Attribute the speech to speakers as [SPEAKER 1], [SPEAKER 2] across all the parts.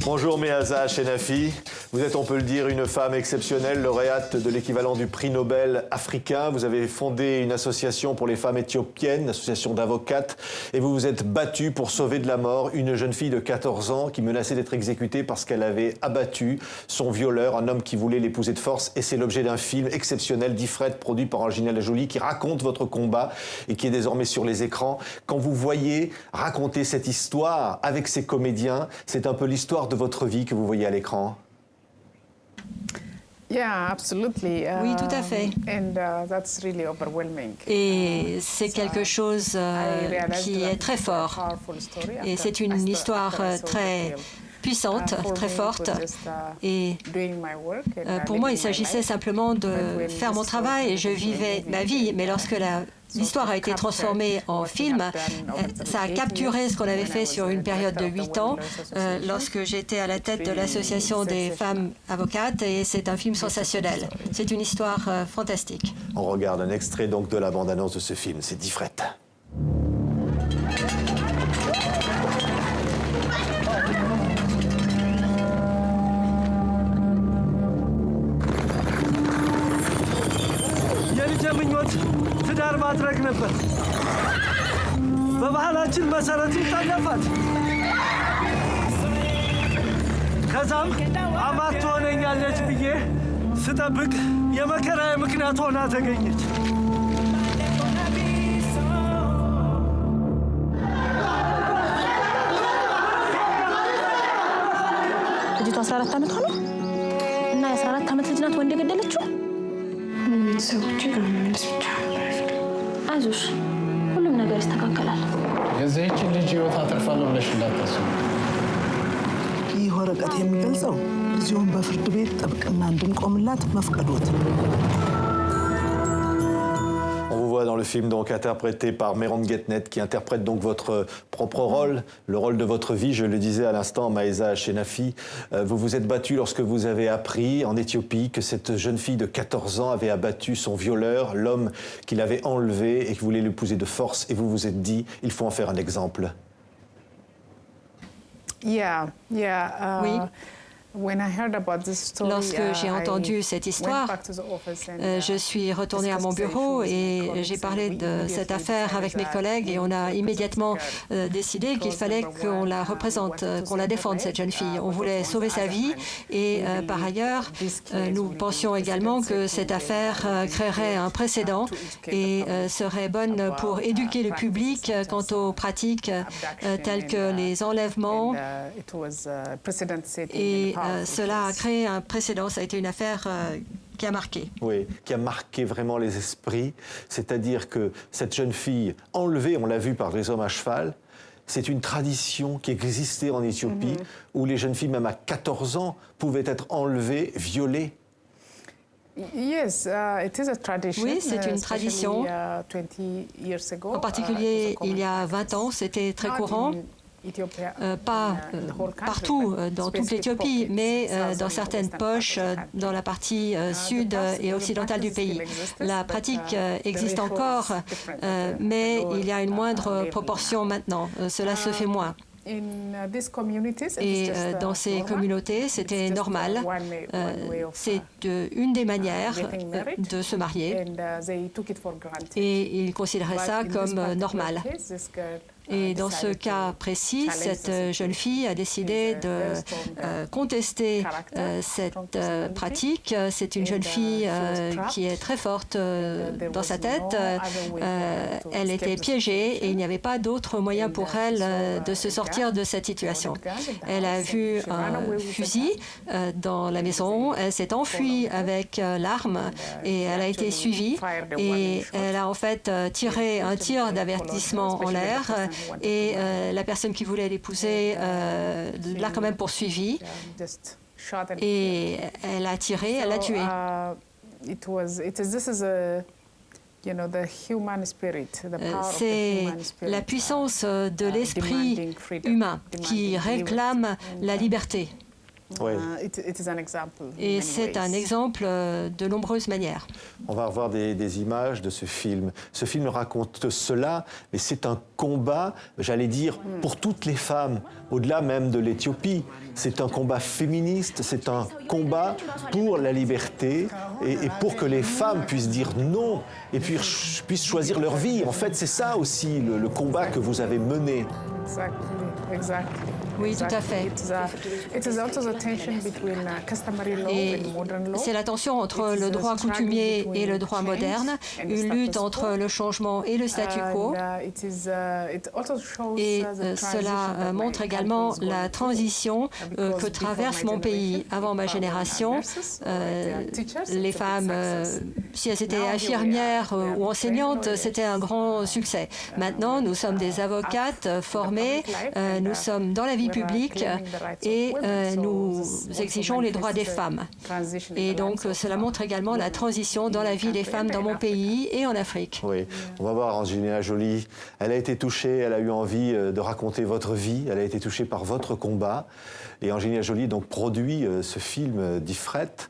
[SPEAKER 1] Bonjour Meaza Chenafi, vous êtes, on peut le dire, une femme exceptionnelle, lauréate de l'équivalent du prix Nobel africain. Vous avez fondé une association pour les femmes éthiopiennes, une association d'avocates, et vous vous êtes battue pour sauver de la mort une jeune fille de 14 ans qui menaçait d'être exécutée parce qu'elle avait abattu son violeur, un homme qui voulait l'épouser de force, et c'est l'objet d'un film exceptionnel d'Ifred, produit par Angelina Jolie, qui raconte votre combat et qui est désormais sur les écrans. Quand vous voyez raconter cette histoire avec ces comédiens, c'est un peu l'histoire de votre vie que vous voyez à l'écran.
[SPEAKER 2] Yeah, absolutely.
[SPEAKER 3] Oui, tout à fait.
[SPEAKER 2] That's really overwhelming.
[SPEAKER 3] Et c'est quelque chose qui est très fort. Et c'est une histoire très puissante, très forte. Et pour moi, il s'agissait simplement de faire mon travail et je vivais ma vie. Mais lorsque l'histoire a été transformée en film, ça a capturé ce qu'on avait fait sur une période de 8 ans lorsque j'étais à la tête de l'association des femmes avocates, et c'est un film sensationnel. C'est une histoire fantastique.
[SPEAKER 1] On regarde un extrait donc de la bande-annonce de ce film, c'est d'Ifred.
[SPEAKER 4] ትዳር ማድረግ ነበር በባህላችን መሰረት ይታለፋል ከዛም አማት ትሆነኛለች ብዬ ስጠብቅ የመከራዬ ምክንያት ሆና ተገኘች
[SPEAKER 5] ልጅቷ 14 ዓመት ሆነ እና የ14 ዓመት ልጅ ናት ወንድ የገደለችው
[SPEAKER 6] ቤተሰቦቼ ጋር መመለስ ብቻ
[SPEAKER 5] አይዞሽ ሁሉም ነገር ይስተካከላል
[SPEAKER 7] የዚህችን ልጅ ህይወት አተርፋለሁ ብለሽ እንዳታስቡ
[SPEAKER 8] ይህ ወረቀት የሚገልጸው ልጅውን በፍርድ ቤት ጥብቅና እንድንቆምላት መፍቀዶት
[SPEAKER 1] On vous voit dans le film donc interprété par Meron Getnet qui interprète donc votre propre rôle, le rôle de votre vie. Je le disais à l'instant, Meaza Chenafi, vous vous êtes battue lorsque vous avez appris en Éthiopie que cette jeune fille de 14 ans avait abattu son violeur, l'homme qui l'avait enlevé et qui voulait l'épouser de force, et vous vous êtes dit, il faut en faire un exemple.
[SPEAKER 3] Oui. Lorsque j'ai entendu cette histoire, je suis retournée à mon bureau et j'ai parlé de cette affaire avec mes collègues, et on a immédiatement décidé qu'il fallait qu'on la représente, qu'on la défende, cette jeune fille. On voulait sauver sa vie, et par ailleurs, nous pensions également que cette affaire créerait un précédent et serait bonne pour éduquer le public quant aux pratiques telles que les enlèvements. Et cela a créé un précédent, ça a été une affaire qui a marqué.
[SPEAKER 1] Oui, qui a marqué vraiment les esprits, c'est-à-dire que cette jeune fille enlevée, on l'a vu par les hommes à cheval, c'est une tradition qui existait en Éthiopie, où les jeunes filles, même à 14 ans, pouvaient être enlevées, violées.
[SPEAKER 3] Oui, c'est une tradition. En particulier, il y a 20 ans, c'était très courant. Pas partout dans toute l'Éthiopie, mais dans certaines poches dans la partie sud et occidentale du pays. La pratique existe encore, mais il y a une moindre proportion maintenant. Cela se fait moins. Et dans ces communautés, c'était normal. C'est une des manières de se marier. Et ils considéraient ça comme normal. Et dans ce cas précis, cette jeune fille a décidé de contester cette pratique. C'est une jeune fille qui est très forte dans sa tête. Elle était piégée et il n'y avait pas d'autre moyen pour elle de se sortir de cette situation. Elle a vu un fusil dans la maison, elle s'est enfuie avec l'arme et elle a été suivie. Et elle a en fait tiré un tir d'avertissement en l'air. Et la personne qui voulait l'épouser l'a quand même poursuivie. Et elle a tiré, elle l'a tué. C'est la puissance de l'esprit humain qui réclame la liberté.
[SPEAKER 1] Oui.
[SPEAKER 3] Et c'est un exemple de nombreuses manières.
[SPEAKER 1] On va revoir des images de ce film. Ce film raconte cela, mais c'est un combat, j'allais dire, pour toutes les femmes, au-delà même de l'Éthiopie. C'est un combat féministe, c'est un combat pour la liberté et pour que les femmes puissent dire non et puis puissent choisir leur vie. En fait, c'est ça aussi le combat que vous avez mené.
[SPEAKER 3] Oui, tout à fait. Et c'est la tension entre le droit coutumier et le droit moderne, une lutte entre le changement et le statu quo. Et cela montre également la transition que traverse mon pays. Avant ma génération, les femmes, si elles étaient infirmières ou enseignantes, c'était un grand succès. Maintenant, nous sommes des avocates formées, nous sommes dans la vie publique et nous exigeons les droits des femmes. Et donc, cela montre également la transition dans la vie des femmes dans mon pays et en Afrique.
[SPEAKER 1] Oui, on va voir Angelina Jolie. Elle a été touchée, elle a eu envie de raconter votre vie, elle a été touchée par votre combat. Et Angelina Jolie donc produit ce film d'Ifrette.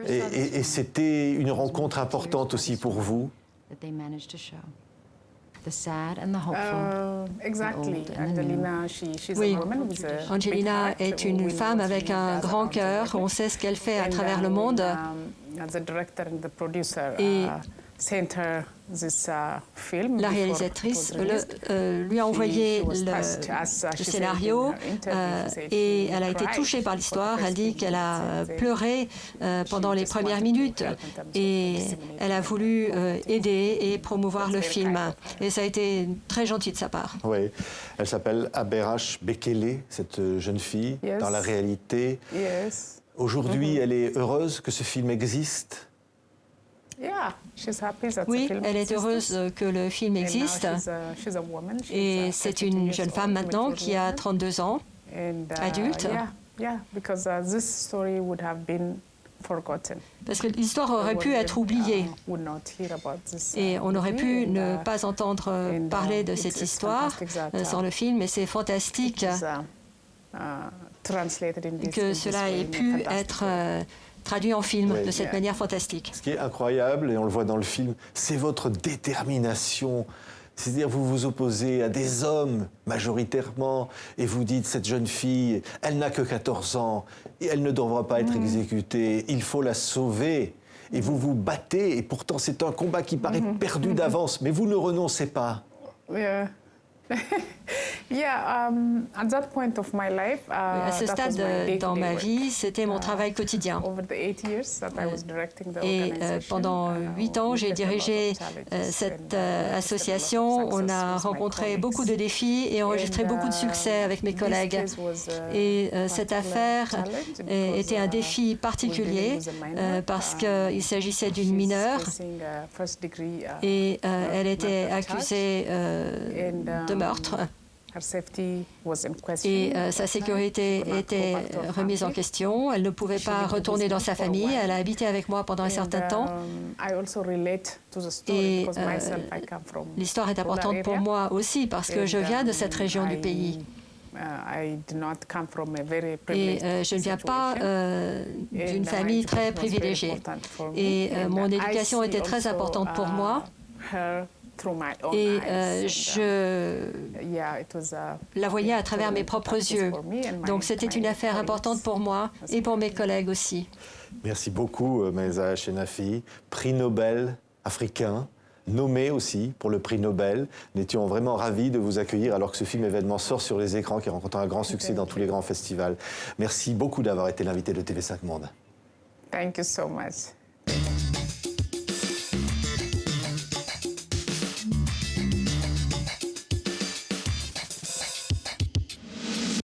[SPEAKER 1] Et c'était une rencontre importante aussi pour vous.
[SPEAKER 3] Oui, Angelina est une femme avec un grand cœur. On sait ce qu'elle fait à travers le monde. Et la réalisatrice lui a envoyé le scénario et elle a été touchée par l'histoire. Elle dit qu'elle a pleuré pendant les premières minutes et elle a voulu aider et promouvoir le film. Et ça a été très gentil de sa part.
[SPEAKER 1] Oui, elle s'appelle Aberash Bekele, cette jeune fille, dans la réalité. Aujourd'hui, elle est heureuse que ce film existe.
[SPEAKER 3] Oui, elle est heureuse que le film existe. Et c'est une jeune femme maintenant qui a 32 ans, adulte. Parce que l'histoire aurait pu être oubliée. Et on aurait pu ne pas entendre parler de cette histoire sans le film, et c'est fantastique que cela ait pu être traduit en film de cette manière fantastique.
[SPEAKER 1] Ce qui est incroyable, et on le voit dans le film, c'est votre détermination. C'est-à-dire, vous vous opposez à des hommes, majoritairement, et vous dites, cette jeune fille, elle n'a que 14 ans, et elle ne devra pas être exécutée, il faut la sauver. Et vous vous battez, et pourtant c'est un combat qui paraît perdu d'avance, mais vous ne renoncez pas.
[SPEAKER 3] À ce stade dans ma vie, c'était mon travail quotidien. Et pendant 8 ans, j'ai dirigé cette association. On a rencontré beaucoup de défis et enregistré beaucoup de succès avec mes collègues. Et cette affaire était un défi particulier parce qu'il s'agissait d'une mineure et elle était accusée de meurtre. Et sa sécurité était remise en question. Elle ne pouvait pas retourner dans sa famille. Elle a habité avec moi pendant un certain temps. Et l'histoire est importante pour moi aussi parce que je viens de cette région du pays. Et je ne viens pas d'une famille très privilégiée. Et mon éducation était très importante pour moi. Et je la voyais à travers mes propres yeux. Donc c'était une affaire importante pour moi et pour mes collègues aussi.
[SPEAKER 1] Merci beaucoup, Maysa Chenafi, prix Nobel africain, nommé aussi pour le prix Nobel. Nous étions vraiment ravis de vous accueillir alors que ce film événement sort sur les écrans, qui rencontre un grand succès dans tous les grands festivals. Merci beaucoup d'avoir été l'invité de TV5 Monde.
[SPEAKER 2] Thank you so much.